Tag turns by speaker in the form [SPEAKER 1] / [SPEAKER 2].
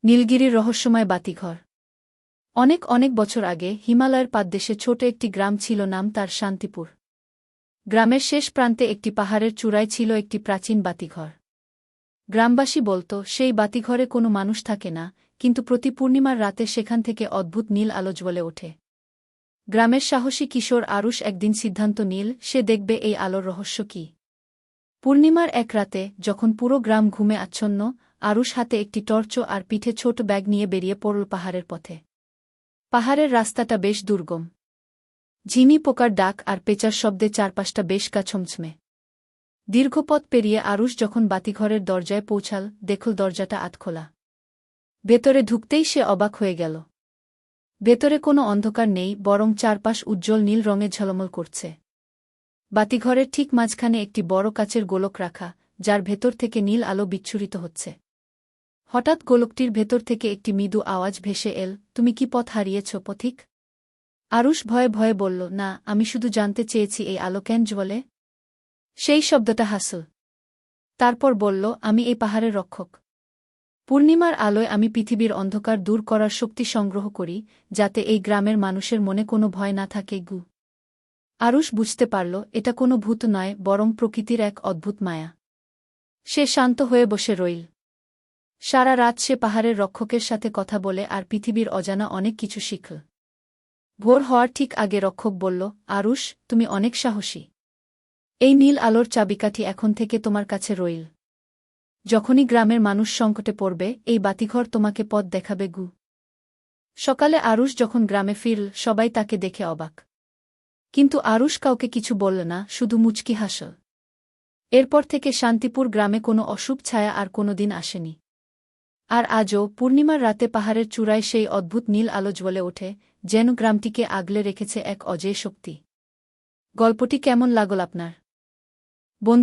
[SPEAKER 1] নীলগিরির রহস্যময় বাতিঘর। অনেক অনেক বছর আগে হিমালয়ের পাদদেশে ছোট একটি গ্রাম ছিল, নাম তার শান্তিপুর। গ্রামের শেষ প্রান্তে একটি পাহাড়ের চূড়ায় ছিল একটি প্রাচীন বাতিঘর। গ্রামবাসী বলত, সেই বাতিঘরে কোনো মানুষ থাকে না, কিন্তু প্রতি পূর্ণিমার রাতে সেখান থেকে অদ্ভুত নীল আলো জ্বলে ওঠে। গ্রামের সাহসী কিশোর আরুষ একদিন সিদ্ধান্ত নিল সে দেখবে এই আলোর রহস্য কী। পূর্ণিমার এক রাতে, যখন পুরো গ্রাম ঘুমে আচ্ছন্ন, আরুষ হাতে একটি টর্চ আর পিঠে ছোট ব্যাগ নিয়ে বেরিয়ে পড়ল পাহাড়ের পথে। পাহাড়ের রাস্তাটা বেশ দুর্গম। ঝিমি পোকার ডাক আর পেঁচার শব্দে চারপাশটা বেশ গা ছমছমে। দীর্ঘ পথ পেরিয়ে আরুষ যখন বাতিঘরের দরজায় পৌঁছাল, দেখল দরজাটা আধখোলা। ভেতরে ঢুকতেই সে অবাক হয়ে গেল। ভেতরে কোনো অন্ধকার নেই, বরং চারপাশ উজ্জ্বল নীল রঙে ঝলমল করছে। বাতিঘরের ঠিক মাঝখানে একটি বড় কাচের গোলক রাখা, যার ভেতর থেকে নীল আলো বিচ্ছুরিত হচ্ছে। হঠাৎ গোলকটির ভেতর থেকে একটি মৃদু আওয়াজ ভেসে এল, তুমি কি পথ হারিয়েছ পথিক? আরুষ ভয়ে ভয়ে বলল, না, আমি শুধু জানতে চেয়েছি এই আলো কেন জ্বলে। সেই শব্দটা হাসল। তারপর বলল, আমি এই পাহাড়ের রক্ষক। পূর্ণিমার আলোয় আমি পৃথিবীর অন্ধকার দূর করার শক্তি সংগ্রহ করি, যাতে এই গ্রামের মানুষের মনে কোনো ভয় না থাকে। আরুষ বুঝতে পারল, এটা কোনো ভূত নয়, বরং প্রকৃতির এক অদ্ভুত মায়া। সে শান্ত হয়ে বসে রইল। সারা রাত সে পাহাড়ের রক্ষকের সাথে কথা বলে আর পৃথিবীর অজানা অনেক কিছু শিখল। ভোর হওয়ার ঠিক আগে রক্ষক বলল, আরুষ, তুমি অনেক সাহসী। এই নীল আলোর চাবিকাঠি এখন থেকে তোমার কাছে রইল। যখনই গ্রামের মানুষ সংকটে পড়বে, এই বাতিঘর তোমাকে পথ দেখাবে। সকালে আরুষ যখন গ্রামে ফিরল, সবাই তাকে দেখে অবাক। কিন্তু আরুষ কাউকে কিছু বলল না, শুধু মুচকি হাসল। এরপর থেকে শান্তিপুর গ্রামে কোনো অশুভ ছায়া আর কোনো দিন আসেনি। আর আজও পূর্ণিমার রাতে পাহাড়ের চূড়ায় সেই অদ্ভুত নীল আলো জ্বলে ওঠে, যেন গ্রামটিকে আগলে রেখেছে এক অজেয় শক্তি। গল্পটি কেমন লাগল আপনার বন্ধু?